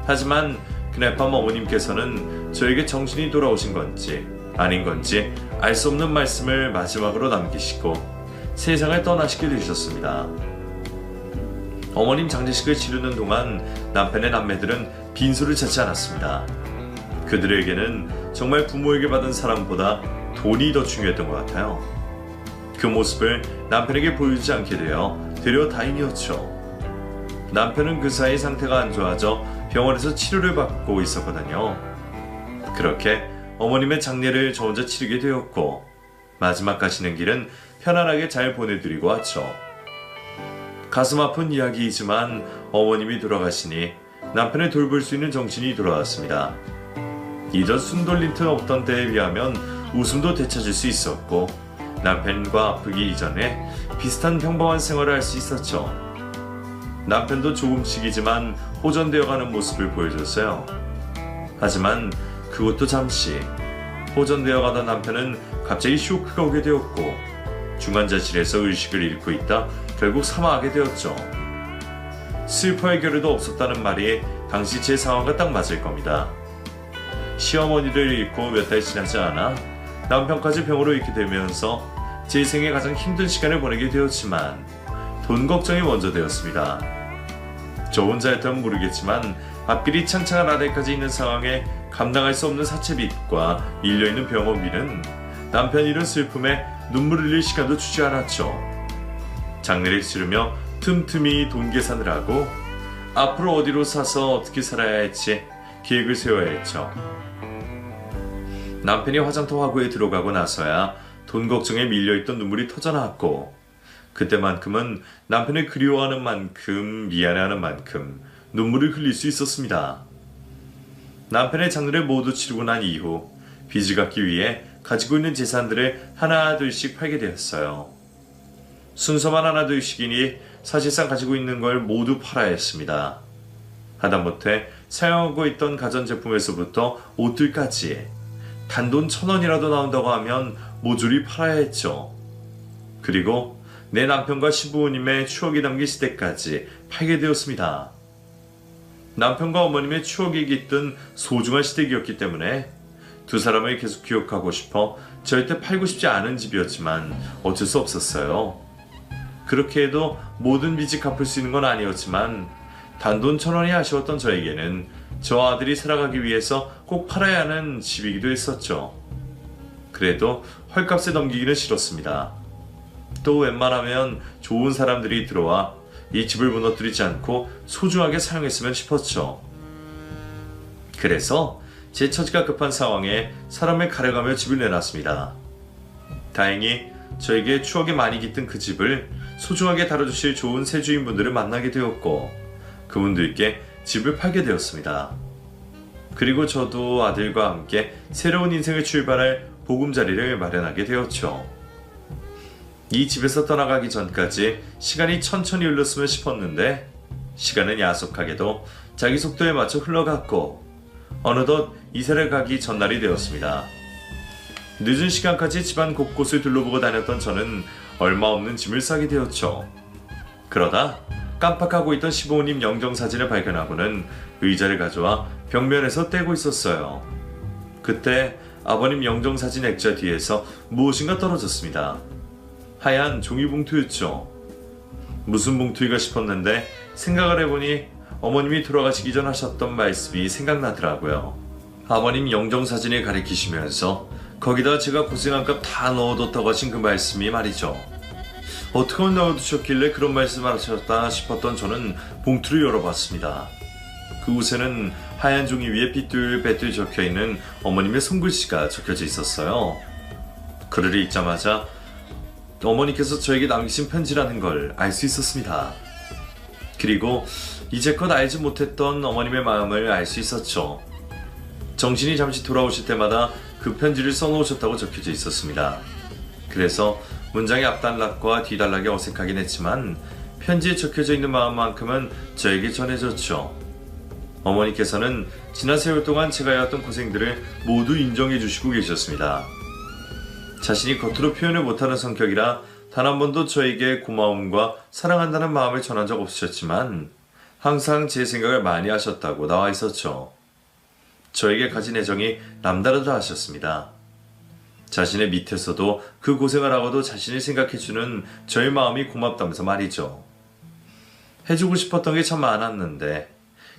하지만 그날 밤 어머님께서는 저에게 정신이 돌아오신 건지 아닌 건지 알 수 없는 말씀을 마지막으로 남기시고 세상을 떠나시게 되셨습니다. 어머님 장례식을 치르는 동안 남편의 남매들은 빈소를 찾지 않았습니다. 그들에게는 정말 부모에게 받은 사랑보다 돈이 더 중요했던 것 같아요. 그 모습을 남편에게 보여주지 않게 되어 되려 다행이었죠. 남편은 그 사이 상태가 안 좋아져 병원에서 치료를 받고 있었거든요. 그렇게 어머님의 장례를 저 혼자 치르게 되었고 마지막 가시는 길은 편안하게 잘 보내드리고 왔죠. 가슴 아픈 이야기이지만 어머님이 돌아가시니 남편을 돌볼 수 있는 정신이 돌아왔습니다. 이전 숨 돌린 틈 없던 때에 비하면 웃음도 되찾을 수 있었고 남편과 아프기 이전에 비슷한 평범한 생활을 할 수 있었죠. 남편도 조금씩이지만 호전되어가는 모습을 보여줬어요. 하지만 그것도 잠시. 호전되어가던 남편은 갑자기 쇼크가 오게 되었고 중환자실에서 의식을 잃고 있다 결국 사망하게 되었죠. 슬퍼할 겨를도 없었다는 말이 당시 제 상황과 딱 맞을 겁니다. 시어머니를 잃고 몇 달 지나지 않아 남편까지 병으로 잃게 되면서 제 생에 가장 힘든 시간을 보내게 되었지만 돈 걱정이 먼저 되었습니다. 저 혼자였다면 모르겠지만 앞길이 창창한 아들까지 있는 상황에 감당할 수 없는 사채빚과 밀려있는 병원비는 남편 잃은 슬픔에 눈물 흘릴 시간도 주지 않았죠. 장례를 치르며 틈틈이 돈 계산을 하고 앞으로 어디로 사서 어떻게 살아야 할지 계획을 세워야 했죠. 남편이 화장터 화구에 들어가고 나서야 돈 걱정에 밀려있던 눈물이 터져나왔고 그때만큼은 남편을 그리워하는 만큼 미안해하는 만큼 눈물을 흘릴 수 있었습니다. 남편의 장례를 모두 치르고 난 이후 빚을 갚기 위해 가지고 있는 재산들을 하나둘씩 팔게 되었어요. 순서만 하나둘씩이니 사실상 가지고 있는 걸 모두 팔아야 했습니다. 하다못해 사용하고 있던 가전제품에서부터 옷들까지 단돈 1,000원이라도 나온다고 하면 모조리 팔아야 했죠. 그리고 내 남편과 시부모님의 추억이 담긴 시대까지 팔게 되었습니다. 남편과 어머님의 추억이 깃든 소중한 시댁이었기 때문에 두 사람을 계속 기억하고 싶어 절대 팔고 싶지 않은 집이었지만 어쩔 수 없었어요. 그렇게 해도 모든 빚이 갚을 수 있는 건 아니었지만 단돈 1,000원이 아쉬웠던 저에게는 저 아들이 살아가기 위해서 꼭 팔아야 하는 집이기도 했었죠. 그래도 헐값에 넘기기는 싫었습니다. 또 웬만하면 좋은 사람들이 들어와 이 집을 무너뜨리지 않고 소중하게 사용했으면 싶었죠. 그래서 제 처지가 급한 상황에 사람을 가려가며 집을 내놨습니다. 다행히 저에게 추억이 많이 깃든 그 집을 소중하게 다뤄주실 좋은 새 주인분들을 만나게 되었고 그분들께 집을 팔게 되었습니다. 그리고 저도 아들과 함께 새로운 인생을 출발할 보금자리를 마련하게 되었죠. 이 집에서 떠나가기 전까지 시간이 천천히 흘렀으면 싶었는데 시간은 야속하게도 자기 속도에 맞춰 흘러갔고 어느덧 이사를 가기 전날이 되었습니다. 늦은 시간까지 집안 곳곳을 둘러보고 다녔던 저는 얼마 없는 짐을 싸게 되었죠. 그러다 깜빡하고 있던 시부모님 영정사진을 발견하고는 의자를 가져와 벽면에서 떼고 있었어요. 그때 아버님 영정사진 액자 뒤에서 무엇인가 떨어졌습니다. 하얀 종이봉투였죠. 무슨 봉투인가 싶었는데 생각을 해보니 어머님이 돌아가시기 전 하셨던 말씀이 생각나더라고요. 아버님 영정사진을 가리키시면서 거기다 제가 고생한 값 다 넣어뒀다고 하신 그 말씀이 말이죠. 어떻게 넣어두셨길래 그런 말씀을 하셨다 싶었던 저는 봉투를 열어봤습니다. 그곳에는 하얀 종이 위에 삐뚤빼뚤 적혀있는 어머님의 손글씨가 적혀져 있었어요. 글을 읽자마자 어머니께서 저에게 남기신 편지라는 걸 알 수 있었습니다. 그리고 이제껏 알지 못했던 어머님의 마음을 알 수 있었죠. 정신이 잠시 돌아오실 때마다 그 편지를 써놓으셨다고 적혀져 있었습니다. 그래서 문장의 앞단락과 뒤단락이 어색하긴 했지만 편지에 적혀져 있는 마음만큼은 저에게 전해졌죠. 어머니께서는 지난 세월 동안 제가 해왔던 고생들을 모두 인정해 주시고 계셨습니다. 자신이 겉으로 표현을 못하는 성격이라 단 한 번도 저에게 고마움과 사랑한다는 마음을 전한 적 없으셨지만 항상 제 생각을 많이 하셨다고 나와 있었죠. 저에게 가진 애정이 남다르다 하셨습니다. 자신의 밑에서도 그 고생을 하고도 자신을 생각해주는 저의 마음이 고맙다면서 말이죠. 해주고 싶었던 게 참 많았는데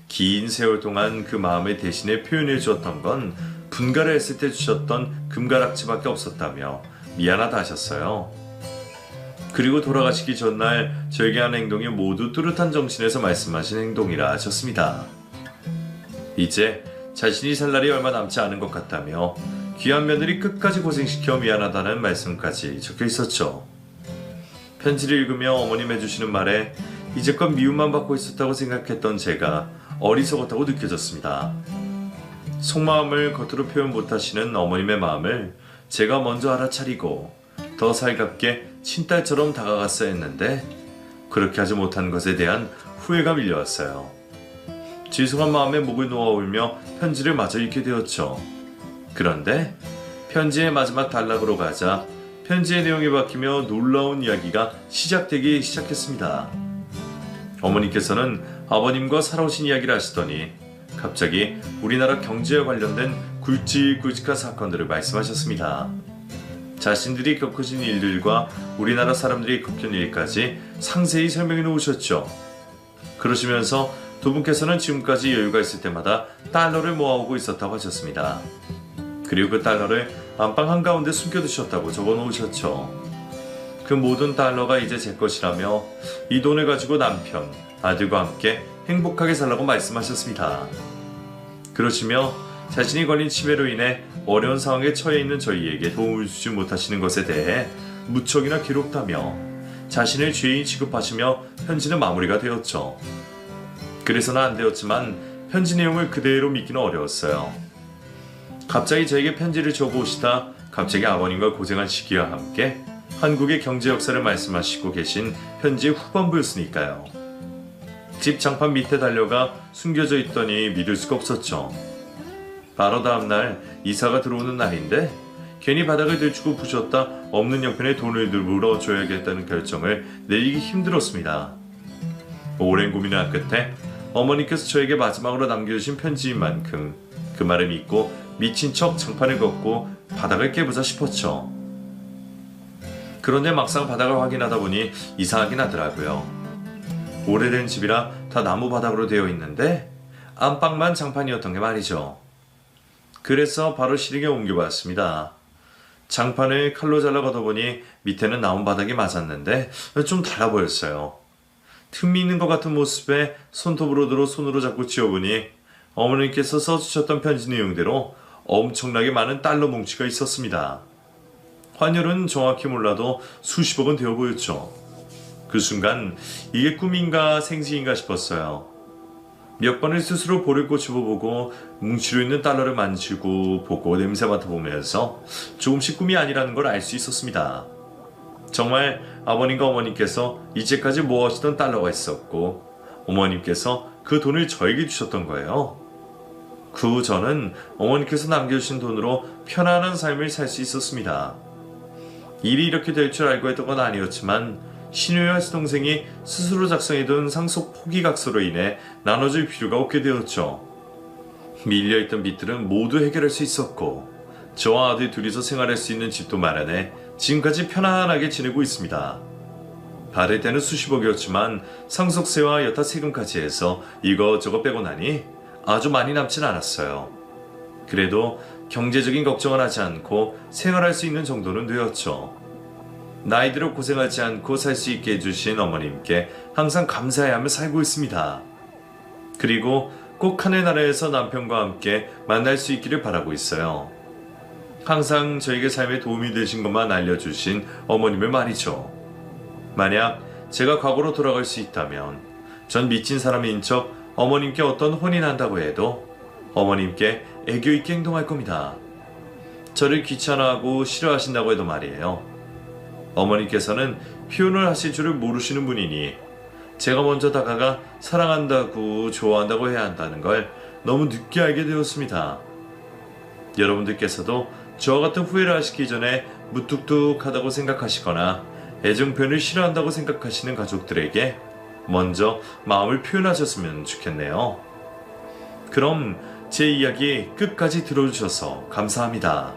긴 세월 동안 그 마음을 대신에 표현해 주었던 건 분가를 했을 때 주셨던 금가락지밖에 없었다며 미안하다 하셨어요. 그리고 돌아가시기 전날 저에게 한 행동이 모두 뚜렷한 정신에서 말씀하신 행동이라 하셨습니다. 이제 자신이 살 날이 얼마 남지 않은 것 같다며 귀한 며느리 끝까지 고생시켜 미안하다는 말씀까지 적혀 있었죠. 편지를 읽으며 어머님 해주시는 말에 이제껏 미움만 받고 있었다고 생각했던 제가 어리석었다고 느껴졌습니다. 속마음을 겉으로 표현 못하시는 어머님의 마음을 제가 먼저 알아차리고 더 살갑게 친딸처럼 다가갔어야 했는데 그렇게 하지 못한 것에 대한 후회가 밀려왔어요. 죄송한 마음에 목을 놓아 울며 편지를 마저 읽게 되었죠. 그런데 편지의 마지막 단락으로 가자 편지의 내용이 바뀌며 놀라운 이야기가 시작되기 시작했습니다. 어머니께서는 아버님과 살아오신 이야기를 하시더니 갑자기 우리나라 경제와 관련된 굵직굵직한 사건들을 말씀하셨습니다. 자신들이 겪으신 일들과 우리나라 사람들이 겪은 일까지 상세히 설명해 놓으셨죠. 그러시면서 두 분께서는 지금까지 여유가 있을 때마다 달러를 모아오고 있었다고 하셨습니다. 그리고 그 달러를 안방 한가운데 숨겨두셨다고 적어놓으셨죠. 그 모든 달러가 이제 제 것이라며 이 돈을 가지고 남편, 아들과 함께 행복하게 살라고 말씀하셨습니다. 그러시며 자신이 걸린 치매로 인해 어려운 상황에 처해 있는 저희에게 도움을 주지 못하시는 것에 대해 무척이나 괴롭다며 자신을 죄인 취급하시며 편지는 마무리가 되었죠. 그래서는 안 되었지만 편지 내용을 그대로 믿기는 어려웠어요. 갑자기 저에게 편지를 적어오시다 갑자기 아버님과 고생한 시기와 함께 한국의 경제 역사를 말씀하시고 계신 편지의 후반부였으니까요. 집 장판 밑에 달려가 숨겨져 있더니 믿을 수가 없었죠. 바로 다음날 이사가 들어오는 날인데 괜히 바닥을 들추고 부셨다 없는 형편에 돈을 물어줘야겠다는 결정을 내리기 힘들었습니다. 오랜 고민을 한 끝에 어머니께서 저에게 마지막으로 남겨주신 편지인 만큼 그 말을 믿고 미친 척 장판을 걷고 바닥을 깨보자 싶었죠. 그런데 막상 바닥을 확인하다 보니 이상하긴 하더라고요. 오래된 집이라 다 나무 바닥으로 되어 있는데 안방만 장판이었던 게 말이죠. 그래서 바로 실행에 옮겨봤습니다. 장판을 칼로 잘라 걷어보니 밑에는 나무 바닥이 맞았는데 좀 달라 보였어요. 틈이 있는 것 같은 모습에 손톱으로 들어 손으로 잡고 쥐어보니 어머니께서 써주셨던 편지 내용대로 엄청나게 많은 달러 뭉치가 있었습니다. 환율은 정확히 몰라도 수십억은 되어 보였죠. 그 순간 이게 꿈인가 생시인가 싶었어요. 몇 번을 스스로 볼을 꼬집어보고 뭉치로 있는 달러를 만지고 보고 냄새 맡아보면서 조금씩 꿈이 아니라는 걸 알 수 있었습니다. 정말 아버님과 어머님께서 이제까지 모아시던 달러가 있었고 어머님께서 그 돈을 저에게 주셨던 거예요. 그 후 저는 어머니께서 남겨주신 돈으로 편안한 삶을 살 수 있었습니다. 일이 이렇게 될 줄 알고 했던 건 아니었지만 신우와 시동생이 스스로 작성해둔 상속 포기각서로 인해 나눠줄 필요가 없게 되었죠. 밀려있던 빚들은 모두 해결할 수 있었고 저와 아들 둘이서 생활할 수 있는 집도 마련해 지금까지 편안하게 지내고 있습니다. 받을 때는 수십억이었지만 상속세와 여타 세금까지 해서 이것저것 빼고 나니 아주 많이 남진 않았어요. 그래도 경제적인 걱정은 하지 않고 생활할 수 있는 정도는 되었죠. 나이 들어 고생하지 않고 살 수 있게 해주신 어머님께 항상 감사해하며 살고 있습니다. 그리고 꼭 하늘나라에서 남편과 함께 만날 수 있기를 바라고 있어요. 항상 저에게 삶에 도움이 되신 것만 알려주신 어머님을 말이죠. 만약 제가 과거로 돌아갈 수 있다면 전 미친 사람인 척 어머님께 어떤 혼인한다고 해도 어머님께 애교 있게 행동할 겁니다. 저를 귀찮아하고 싫어하신다고 해도 말이에요. 어머니께서는 표현을 하실 줄을 모르시는 분이니 제가 먼저 다가가 사랑한다고 좋아한다고 해야 한다는 걸 너무 늦게 알게 되었습니다. 여러분들께서도 저와 같은 후회를 하시기 전에 무뚝뚝하다고 생각하시거나 애정 표현을 싫어한다고 생각하시는 가족들에게 먼저 마음을 표현하셨으면 좋겠네요. 그럼 제 이야기 끝까지 들어주셔서 감사합니다.